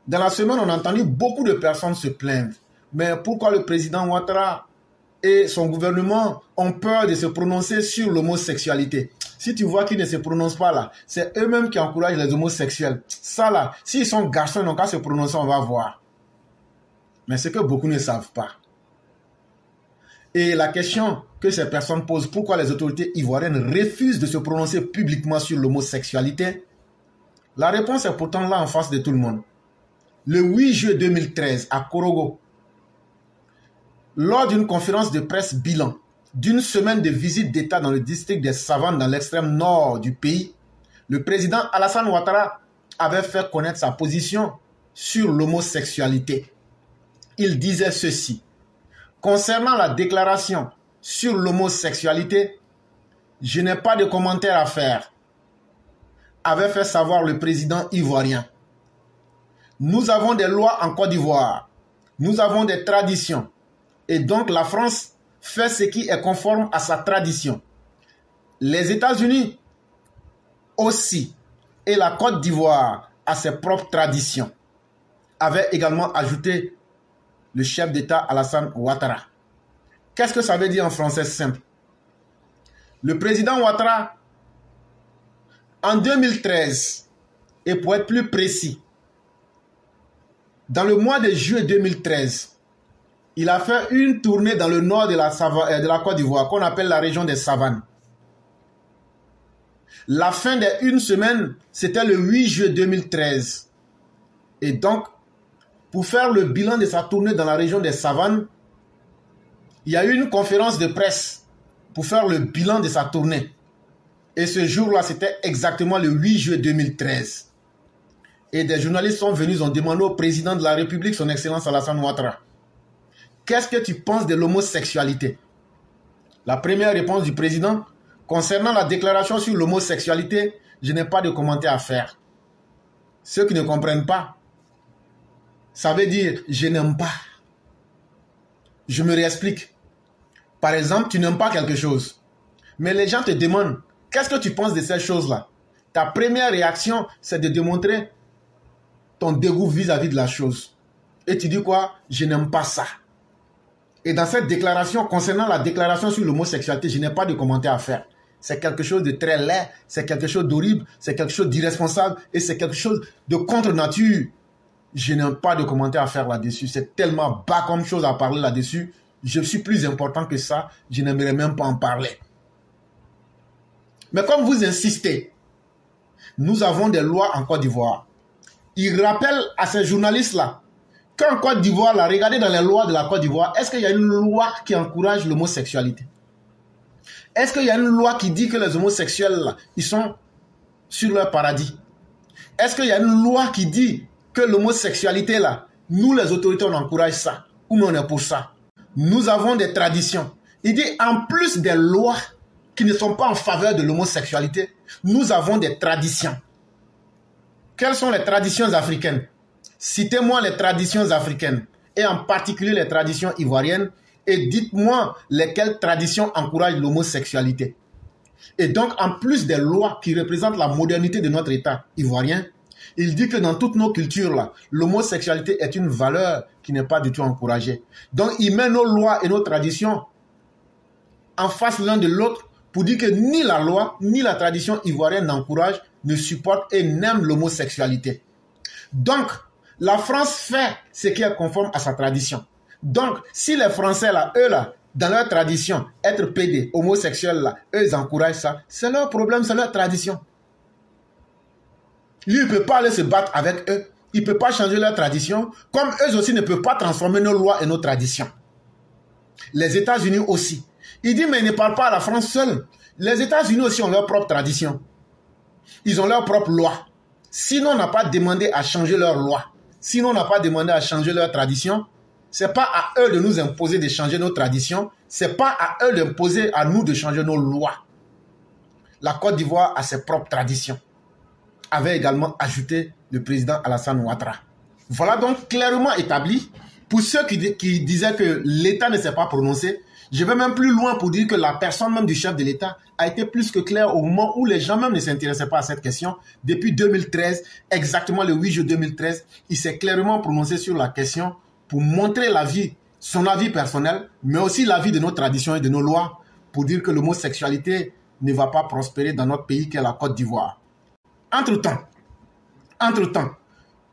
Dans la semaine, on a entendu beaucoup de personnes se plaindre. Mais pourquoi le président Ouattara et son gouvernement ont peur de se prononcer sur l'homosexualité? Si tu vois qu'ils ne se prononcent pas là, c'est eux-mêmes qui encouragent les homosexuels. Ça là, s'ils sont garçons, ils n'ont qu'à se prononcer, on va voir. Mais c'est que beaucoup ne savent pas. Et la question que ces personnes posent, pourquoi les autorités ivoiriennes refusent de se prononcer publiquement sur l'homosexualité? La réponse est pourtant là en face de tout le monde. Le 8 juillet 2013, à Korogo, lors d'une conférence de presse bilan d'une semaine de visite d'État dans le district des Savanes dans l'extrême nord du pays, le président Alassane Ouattara avait fait connaître sa position sur l'homosexualité. Il disait ceci: concernant la déclaration sur l'homosexualité, je n'ai pas de commentaire à faire, avait fait savoir le président ivoirien. Nous avons des lois en Côte d'Ivoire, nous avons des traditions, et donc la France fait ce qui est conforme à sa tradition. Les États-Unis aussi, et la Côte d'Ivoire a ses propres traditions, avait également ajouté le chef d'État Alassane Ouattara. Qu'est-ce que ça veut dire en français simple? Le président Ouattara, en 2013, et pour être plus précis, dans le mois de juillet 2013, il a fait une tournée dans le nord de la Côte d'Ivoire, qu'on appelle la région des Savanes. La fin d'une semaine, c'était le 8 juillet 2013. Et donc, pour faire le bilan de sa tournée dans la région des Savanes, il y a eu une conférence de presse pour faire le bilan de sa tournée. Et ce jour-là, c'était exactement le 8 juillet 2013. Et des journalistes sont venus, ont demandé au président de la République, son Excellence Alassane Ouattara, qu'est-ce que tu penses de l'homosexualité? La première réponse du président: concernant la déclaration sur l'homosexualité, je n'ai pas de commentaire à faire. Ceux qui ne comprennent pas, ça veut dire je n'aime pas. Je me réexplique. Par exemple, tu n'aimes pas quelque chose, mais les gens te demandent qu'est-ce que tu penses de ces choses-là. Ta première réaction, c'est de démontrer ton dégoût vis-à-vis de la chose. Et tu dis quoi? Je n'aime pas ça. Et dans cette déclaration, concernant la déclaration sur l'homosexualité, je n'ai pas de commentaire à faire. C'est quelque chose de très laid, c'est quelque chose d'horrible, c'est quelque chose d'irresponsable et c'est quelque chose de contre-nature. Je n'ai pas de commentaire à faire là-dessus. C'est tellement bas comme chose à parler là-dessus. Je suis plus important que ça. Je n'aimerais même pas en parler. Mais comme vous insistez, nous avons des lois en Côte d'Ivoire. Il rappelle à ces journalistes-là qu'en Côte d'Ivoire, là, regardez dans les lois de la Côte d'Ivoire, est-ce qu'il y a une loi qui encourage l'homosexualité? Est-ce qu'il y a une loi qui dit que les homosexuels, là, ils sont sur leur paradis? Est-ce qu'il y a une loi qui dit que l'homosexualité, là, nous les autorités, on encourage ça, ou on est pour ça? Nous avons des traditions. Il dit, en plus des lois qui ne sont pas en faveur de l'homosexualité, nous avons des traditions. Quelles sont les traditions africaines? Citez-moi les traditions africaines, et en particulier les traditions ivoiriennes, et dites-moi lesquelles traditions encouragent l'homosexualité. Et donc, en plus des lois qui représentent la modernité de notre État ivoirien, il dit que dans toutes nos cultures, là, l'homosexualité est une valeur qui n'est pas du tout encouragée. Donc, il met nos lois et nos traditions en face l'un de l'autre pour dire que ni la loi, ni la tradition ivoirienne n'encourage, ne supporte et n'aime l'homosexualité. Donc, la France fait ce qui est conforme à sa tradition. Donc, si les Français, là, eux, là, dans leur tradition, être pédés, homosexuels, là, eux, ils encouragent ça, c'est leur problème, c'est leur tradition. Lui, il ne peut pas aller se battre avec eux. Il ne peut pas changer leur tradition, comme eux aussi ne peuvent pas transformer nos lois et nos traditions. Les États-Unis aussi. Il dit, mais il ne parle pas à la France seule. Les États-Unis aussi ont leur propre tradition. Ils ont leur propre loi. Sinon, on n'a pas demandé à changer leur loi. Sinon, on n'a pas demandé à changer leur tradition. Ce n'est pas à eux de nous imposer de changer nos traditions. Ce n'est pas à eux d'imposer à nous de changer nos lois. La Côte d'Ivoire a ses propres traditions, avait également ajouté le président Alassane Ouattara. Voilà donc clairement établi Pour ceux qui disaient que l'État ne s'est pas prononcé, je vais même plus loin pour dire que la personne même du chef de l'État a été plus que claire au moment où les gens même ne s'intéressaient pas à cette question. Depuis 2013, exactement le 8 juin 2013, il s'est clairement prononcé sur la question pour montrer son avis personnel, mais aussi l'avis de nos traditions et de nos lois, pour dire que l'homosexualité ne va pas prospérer dans notre pays qu'est la Côte d'Ivoire. Entre-temps,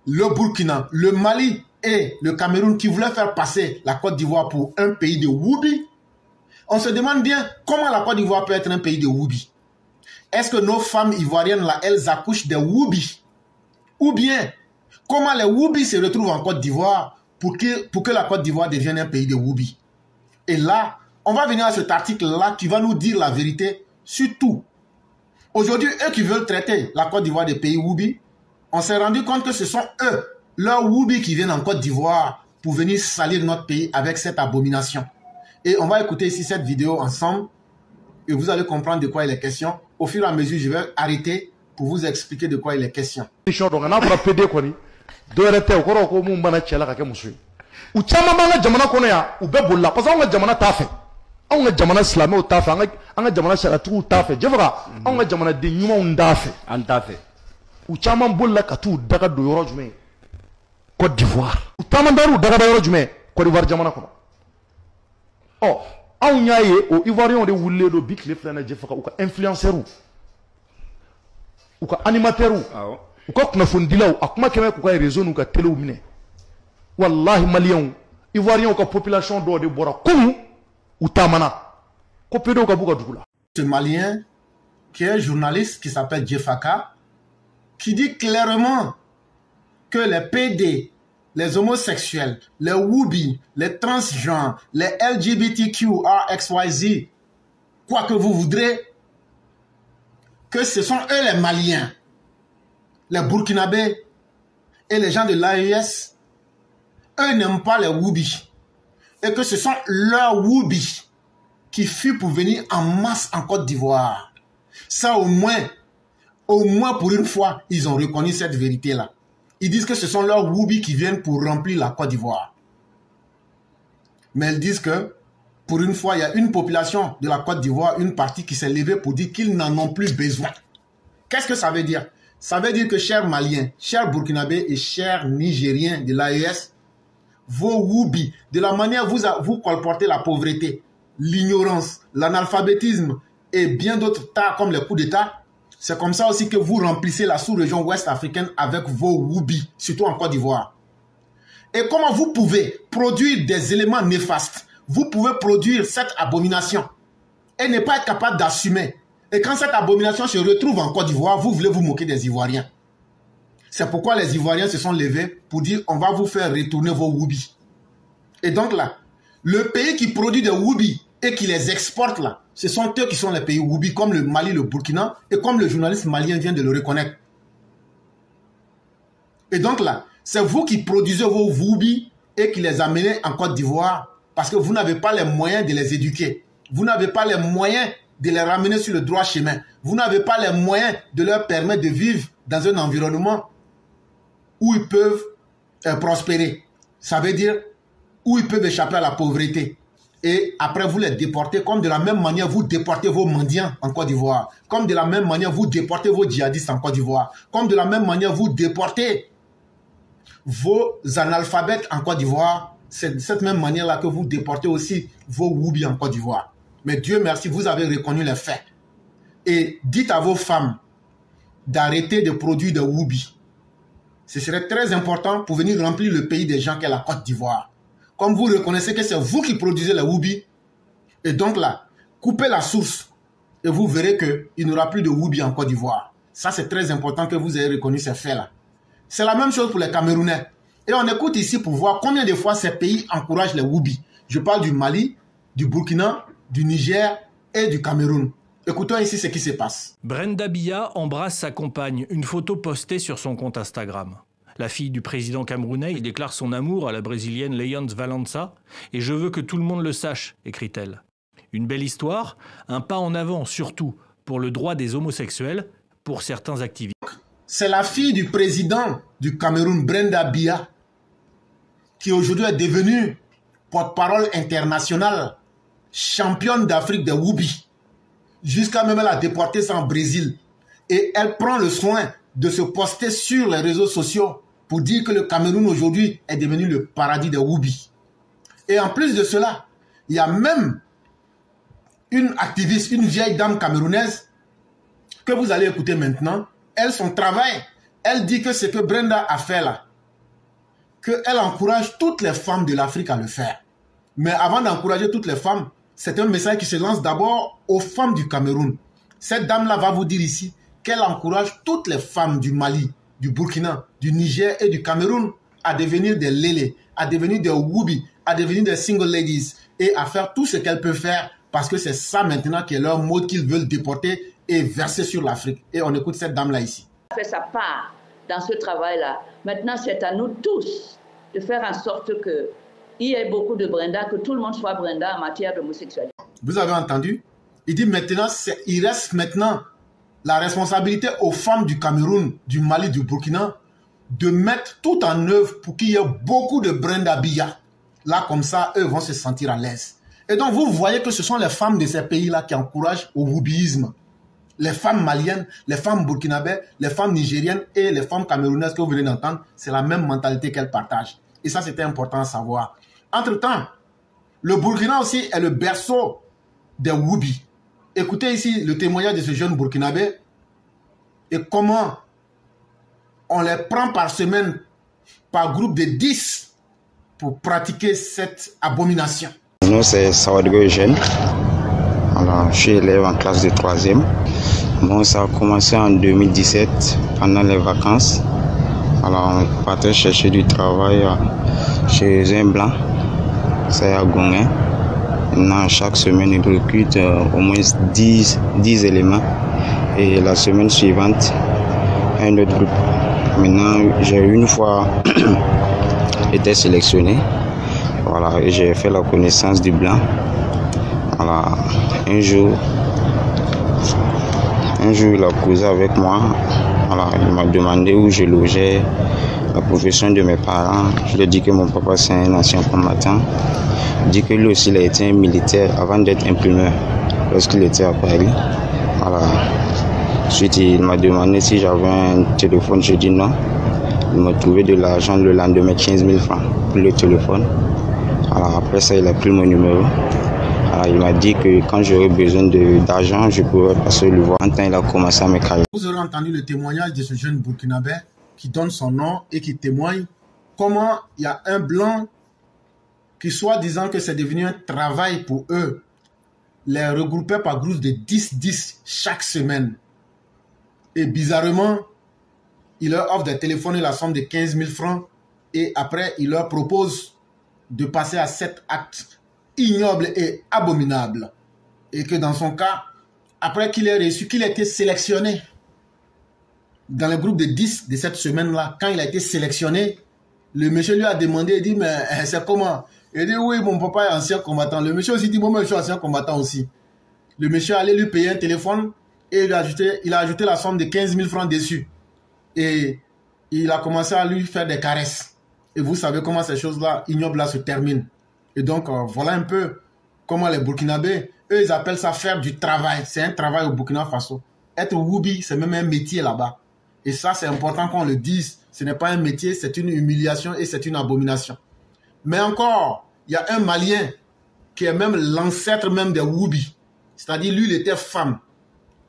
le Burkina, le Mali et le Cameroun qui voulaient faire passer la Côte d'Ivoire pour un pays de Woubi, on se demande bien comment la Côte d'Ivoire peut être un pays de Woubi. Est-ce que nos femmes ivoiriennes là, elles accouchent des Woubi? Ou bien, comment les Woubi se retrouvent en Côte d'Ivoire pour que la Côte d'Ivoire devienne un pays de Woubi? Et là, on va venir à cet article-là qui va nous dire la vérité sur tout. Aujourd'hui, eux qui veulent traiter la Côte d'Ivoire des pays Woubi, on s'est rendu compte que ce sont eux, leurs Woubi qui viennent en Côte d'Ivoire pour venir salir notre pays avec cette abomination. Et on va écouter ici cette vidéo ensemble et vous allez comprendre de quoi il est question. Au fur et à mesure, je vais arrêter pour vous expliquer de quoi il est question. Côte d'Ivoire. Côte d'Ivoire jamana kono. Oh, anw y'a ye o Ivoirien de wulile do bi kile filana je faka u ka influenceur u ka animateur u ka kunnafonidilaw a kuma kɛmɛ k'u ka réseau n'u ka télé minɛ. Wallahi malien Ivoirien ka population do de bɔra kunu u tamana ko pedo ka buka dugula. Ce Malien qui est journaliste qui s'appelle Jefaka qui dit clairement que les PD, les homosexuels, les Woubi, les transgenres, les LGBTQRXYZ, quoi que vous voudrez, que ce sont eux les Maliens, les Burkinabés et les gens de l'AES, eux n'aiment pas les Woubi. Et que ce sont leurs Woubi qui fuient pour venir en masse en Côte d'Ivoire. Ça au moins pour une fois, ils ont reconnu cette vérité-là. Ils disent que ce sont leurs Woubi qui viennent pour remplir la Côte d'Ivoire. Mais ils disent que, pour une fois, il y a une population de la Côte d'Ivoire, une partie qui s'est levée pour dire qu'ils n'en ont plus besoin. Qu'est-ce que ça veut dire? Ça veut dire que, chers Maliens, chers Burkinabés et chers Nigériens de l'AES, vos Woubi, de la manière vous colportez la pauvreté, l'ignorance, l'analphabétisme et bien d'autres tas comme les coups d'État, c'est comme ça aussi que vous remplissez la sous-région ouest africaine avec vos Woubi, surtout en Côte d'Ivoire. Et comment vous pouvez produire des éléments néfastes? Vous pouvez produire cette abomination et ne pas être capable d'assumer. Et quand cette abomination se retrouve en Côte d'Ivoire, vous voulez vous moquer des Ivoiriens. C'est pourquoi les Ivoiriens se sont levés pour dire on va vous faire retourner vos Woubi. Et donc là, le pays qui produit des Woubi et qui les exporte là, ce sont eux qui sont les pays Woubi, comme le Mali, le Burkina, et comme le journaliste malien vient de le reconnaître. Et donc là, c'est vous qui produisez vos Woubi et qui les amenez en Côte d'Ivoire parce que vous n'avez pas les moyens de les éduquer. Vous n'avez pas les moyens de les ramener sur le droit chemin. Vous n'avez pas les moyens de leur permettre de vivre dans un environnement où ils peuvent prospérer. Ça veut dire où ils peuvent échapper à la pauvreté. Et après, vous les déportez comme de la même manière, vous déportez vos mendiants en Côte d'Ivoire. Comme de la même manière, vous déportez vos djihadistes en Côte d'Ivoire. Comme de la même manière, vous déportez vos analphabètes en Côte d'Ivoire. C'est de cette même manière-là que vous déportez aussi vos Woubi en Côte d'Ivoire. Mais Dieu merci, vous avez reconnu les faits. Et dites à vos femmes d'arrêter de produire des Woubi. Ce serait très important pour venir remplir le pays des gens qu'est la Côte d'Ivoire. Comme vous reconnaissez que c'est vous qui produisez les Woubi, et donc là, coupez la source et vous verrez qu'il n'y aura plus de Woubi en Côte d'Ivoire. Ça, c'est très important que vous ayez reconnu ces faits-là. C'est la même chose pour les Camerounais. Et on écoute ici pour voir combien de fois ces pays encouragent les Woubi. Je parle du Mali, du Burkina, du Niger et du Cameroun. Écoutons ici ce qui se passe. Brenda Biya embrasse sa compagne, une photo postée sur son compte Instagram. La fille du président camerounais déclare son amour à la brésilienne Leyans Valença « Et je veux que tout le monde le sache », écrit-elle. Une belle histoire, un pas en avant surtout pour le droit des homosexuels, pour certains activistes. C'est la fille du président du Cameroun, Brenda Biya, qui aujourd'hui est devenue porte-parole internationale, championne d'Afrique de Woubi, jusqu'à même elle a déporté ça en Brésil. Et elle prend le soin de se poster sur les réseaux sociaux pour dire que le Cameroun aujourd'hui est devenu le paradis de Woubi. Et en plus de cela, il y a même une activiste, une vieille dame camerounaise que vous allez écouter maintenant. Elle, son travail, elle dit que ce que Brenda a fait là, qu'elle encourage toutes les femmes de l'Afrique à le faire. Mais avant d'encourager toutes les femmes, c'est un message qui se lance d'abord aux femmes du Cameroun. Cette dame-là va vous dire ici qu'elle encourage toutes les femmes du Mali, du Burkina, du Niger et du Cameroun à devenir des lélés, à devenir des woubi, à devenir des single ladies et à faire tout ce qu'elles peuvent faire parce que c'est ça maintenant qui est leur mode qu'ils veulent déporter et verser sur l'Afrique. Et on écoute cette dame-là ici. Fait sa part dans ce travail-là. Maintenant, c'est à nous tous de faire en sorte qu'il y ait beaucoup de Brenda, que tout le monde soit Brenda en matière d'homosexualité. Vous avez entendu? Il dit maintenant, il reste maintenant la responsabilité aux femmes du Cameroun, du Mali, du Burkina, de mettre tout en œuvre pour qu'il y ait beaucoup de Brenda Biya. Là, comme ça, eux vont se sentir à l'aise. Et donc, vous voyez que ce sont les femmes de ces pays-là qui encouragent au woubiisme. Les femmes maliennes, les femmes burkinabè, les femmes nigériennes et les femmes camerounaises que vous venez d'entendre, c'est la même mentalité qu'elles partagent. Et ça, c'était important à savoir. Entre-temps, le Burkina aussi est le berceau des Woubi. Écoutez ici le témoignage de ce jeune burkinabè et comment on les prend par semaine, par groupe de 10 pour pratiquer cette abomination. Nous, c'est Sawadgo Eugène. Alors, je suis élève en classe de 3e. Bon, ça a commencé en 2017, pendant les vacances. Alors, on partait chercher du travail chez un blanc, c'est à Gonguin. Maintenant, chaque semaine, il recrute au moins 10 éléments. Et la semaine suivante, un autre groupe. Maintenant, j'ai une fois été sélectionné. Voilà, et j'ai fait la connaissance du blanc. Voilà, un jour, il a causé avec moi. Voilà, il m'a demandé où je logeais, la profession de mes parents. Je lui ai dit que mon papa c'est un ancien combattant. Il dit que lui aussi il a été un militaire avant d'être imprimeur lorsqu'il était à Paris. Voilà. Ensuite, il m'a demandé si j'avais un téléphone. Je dis non. Il m'a trouvé de l'argent le lendemain, 15 000 francs pour le téléphone. Alors après ça, il a pris mon numéro. Alors, il m'a dit que quand j'aurais besoin d'argent, je pourrais passer le voir. En temps, il a commencé à me caler. Vous aurez entendu le témoignage de ce jeune burkinabè qui donne son nom et qui témoigne comment il y a un blanc qui, soit disant que c'est devenu un travail pour eux, les regrouper par groupe de 10 chaque semaine. Et bizarrement, il leur offre des téléphones et la somme de 15 000 francs et après, il leur propose de passer à 7 actes ignoble et abominable. Et que dans son cas, après qu'il ait reçu, qu'il ait été sélectionné dans le groupe de 10 de cette semaine-là, quand il a été sélectionné, le monsieur lui a demandé, il dit, mais c'est comment? Il dit, oui, mon papa est ancien combattant. Le monsieur aussi dit, moi, je suis ancien combattant aussi. Le monsieur allait lui payer un téléphone et il a ajouté la somme de 15 000 francs dessus. Et il a commencé à lui faire des caresses. Et vous savez comment ces choses-là, ignobles-là, se terminent. Et donc, voilà un peu comment les Burkinabés, eux, ils appellent ça faire du travail. C'est un travail au Burkina Faso. Être woubi, c'est même un métier là-bas. Et ça, c'est important qu'on le dise. Ce n'est pas un métier, c'est une humiliation et c'est une abomination. Mais encore, il y a un Malien qui est même l'ancêtre même des woubi. C'est-à-dire, lui, il était femme.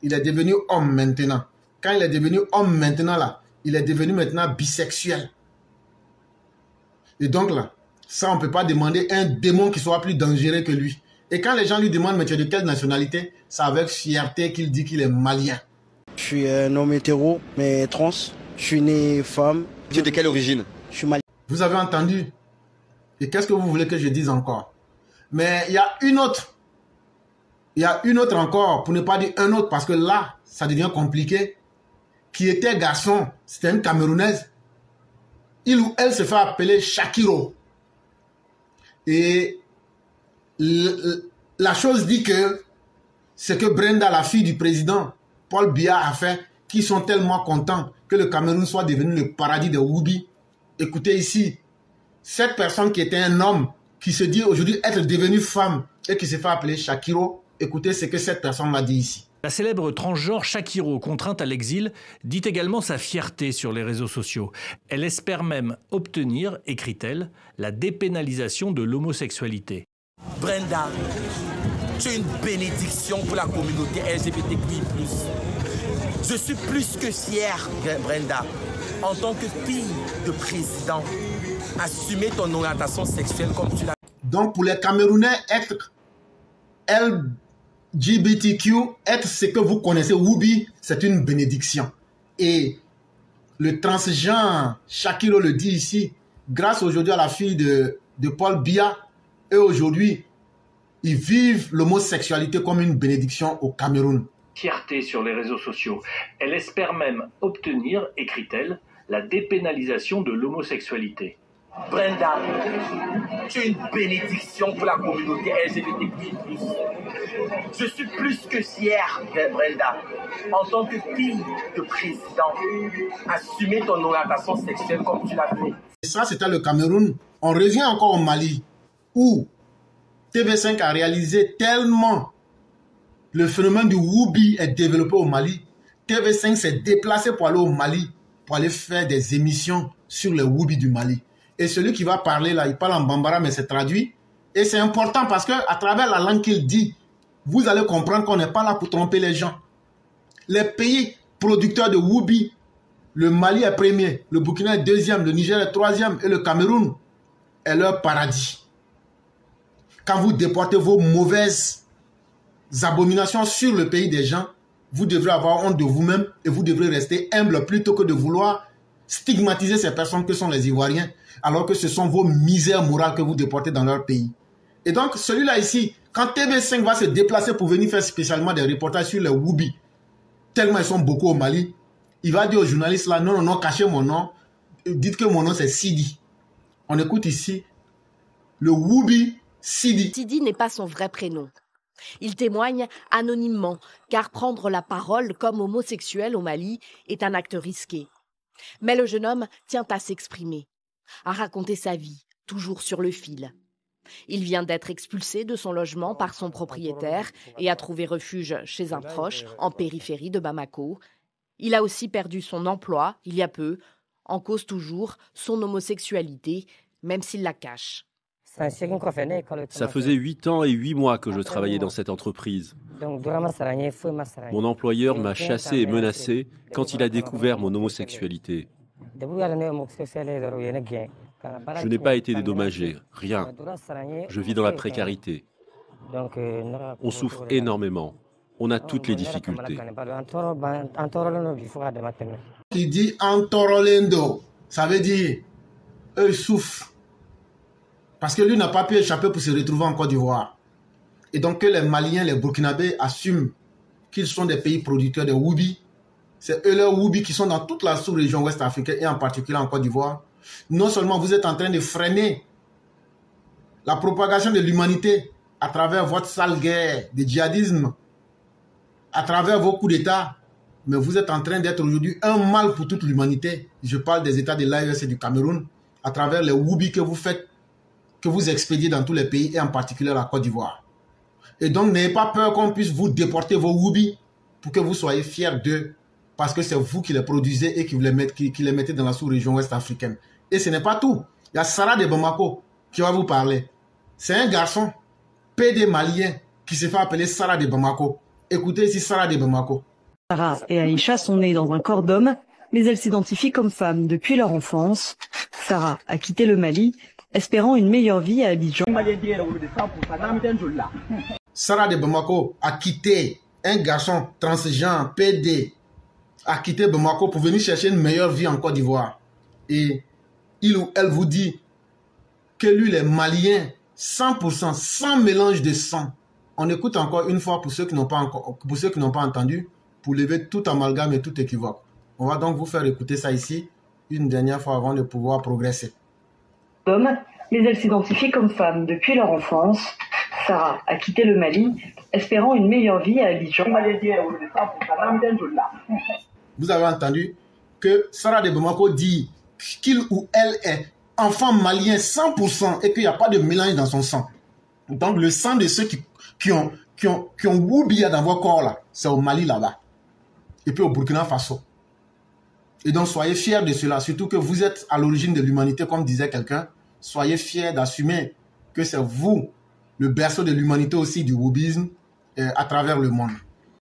Il est devenu homme maintenant. Quand il est devenu homme maintenant, là, il est devenu maintenant bisexuel. Et donc là, ça, on ne peut pas demander un démon qui soit plus dangereux que lui. Et quand les gens lui demandent, mais tu es de quelle nationalité? C'est avec fierté qu'il dit qu'il est malien. Je suis un homme hétéro, mais trans. Je suis né femme. Tu es de quelle origine? Je suis malien. Vous avez entendu? Et qu'est-ce que vous voulez que je dise encore? Mais il y a une autre. Il y a une autre encore, pour ne pas dire un autre, parce que là, ça devient compliqué. Qui était garçon, c'était une Camerounaise. Il ou elle se fait appeler Shakiro. Et la chose dit que c'est que Brenda, la fille du président, Paul Biya, a fait, qu'ils sont tellement contents que le Cameroun soit devenu le paradis des woubi. Écoutez ici, cette personne qui était un homme, qui se dit aujourd'hui être devenu femme et qui se fait appeler Shakiro, écoutez ce que cette personne m'a dit ici. La célèbre transgenre Shakiro, contrainte à l'exil, dit également sa fierté sur les réseaux sociaux. Elle espère même obtenir, écrit-elle, la dépénalisation de l'homosexualité. Brenda, tu es une bénédiction pour la communauté LGBTQI+. Je suis plus que fière, Brenda, en tant que fille de président, assumer ton orientation sexuelle comme tu l'as. Donc pour les Camerounais, être LGBTQ, être ce que vous connaissez, Woubi, c'est une bénédiction. Et le transgenre, Shakiro le dit ici, grâce aujourd'hui à la fille de Paul Biya, et aujourd'hui, ils vivent l'homosexualité comme une bénédiction au Cameroun. Fierté sur les réseaux sociaux. Elle espère même obtenir, écrit-elle, la dépénalisation de l'homosexualité. Brenda, tu es une bénédiction pour la communauté LGBTQI+. Je suis plus que fière, Brenda, en tant que fille de président, assumer ton orientation sexuelle comme tu l'as fait. Et ça, c'était le Cameroun. On revient encore au Mali, où TV5 a réalisé tellement le phénomène du Woubi est développé au Mali. TV5 s'est déplacé pour aller au Mali, pour aller faire des émissions sur le Woubi du Mali. Et celui qui va parler là, il parle en bambara, mais c'est traduit. Et c'est important parce que à travers la langue qu'il dit, vous allez comprendre qu'on n'est pas là pour tromper les gens. Les pays producteurs de Woubi, le Mali est premier, le Burkina est deuxième, le Niger est troisième et le Cameroun est leur paradis. Quand vous déportez vos mauvaises abominations sur le pays des gens, vous devrez avoir honte de vous-même et vous devrez rester humble plutôt que de vouloir stigmatiser ces personnes que sont les Ivoiriens, alors que ce sont vos misères morales que vous déportez dans leur pays. Et donc, celui-là ici, quand TV5 va se déplacer pour venir faire spécialement des reportages sur les Woubi, tellement ils sont beaucoup au Mali, il va dire aux journalistes là, non, cachez mon nom, dites que mon nom c'est Sidi. On écoute ici le Woubi Sidi. Sidi n'est pas son vrai prénom. Il témoigne anonymement, car prendre la parole comme homosexuel au Mali est un acte risqué. Mais le jeune homme tient à s'exprimer, à raconter sa vie, toujours sur le fil. Il vient d'être expulsé de son logement par son propriétaire et a trouvé refuge chez un proche en périphérie de Bamako. Il a aussi perdu son emploi il y a peu, en cause toujours son homosexualité, même s'il la cache. Ça faisait 8 ans et 8 mois que je travaillais dans cette entreprise. Mon employeur m'a chassé et menacé quand il a découvert mon homosexualité. Je n'ai pas été dédommagé, rien. Je vis dans la précarité. On souffre énormément. On a toutes les difficultés. Il dit Antorolendo, ça veut dire eux souffrent. Parce que lui n'a pas pu échapper pour se retrouver en Côte d'Ivoire. Et donc que les Maliens, les Burkinabés assument qu'ils sont des pays producteurs de Woubi. C'est eux les Woubi qui sont dans toute la sous-région ouest africaine et en particulier en Côte d'Ivoire. Non seulement vous êtes en train de freiner la propagation de l'humanité à travers votre sale guerre de djihadisme, à travers vos coups d'État, mais vous êtes en train d'être aujourd'hui un mal pour toute l'humanité. Je parle des États de l'AES et du Cameroun, à travers les Woubi que vous faites, que vous expédiez dans tous les pays et en particulier la Côte d'Ivoire. Et donc n'ayez pas peur qu'on puisse vous déporter vos Woubi pour que vous soyez fiers d'eux, parce que c'est vous qui les produisez et qui les mettez dans la sous-région ouest africaine. Et ce n'est pas tout. Il y a Sarah de Bamako qui va vous parler. C'est un garçon, PD malien, qui se fait appeler Sarah de Bamako. Écoutez ici Sarah de Bamako. Sarah et Aïcha sont nées dans un corps d'homme, mais elles s'identifient comme femmes depuis leur enfance. Sarah a quitté le Mali, espérant une meilleure vie à Abidjan. Sarah de Bamako a quitté, un garçon transgenre, PD, a quitté Bamako pour venir chercher une meilleure vie en Côte d'Ivoire. Et il ou elle vous dit que lui, les Maliens, 100%, sans mélange de sang. On écoute encore une fois pour ceux qui n'ont pas entendu, pour lever tout amalgame et tout équivoque. On va donc vous faire écouter ça ici, une dernière fois avant de pouvoir progresser. Mais elles s'identifient comme femmes depuis leur enfance. Sarah a quitté le Mali, espérant une meilleure vie à Abidjan. Vous avez entendu que Sarah de Bamako dit qu'il ou elle est enfant malien 100% et qu'il n'y a pas de mélange dans son sang. Donc le sang de ceux qui ont oublié dans vos corps là, c'est au Mali là-bas. Et puis au Burkina Faso. Et donc soyez fiers de cela, surtout que vous êtes à l'origine de l'humanité, comme disait quelqu'un. Soyez fiers d'assumer que c'est vous, le berceau de l'humanité aussi, du wahhabisme, à travers le monde.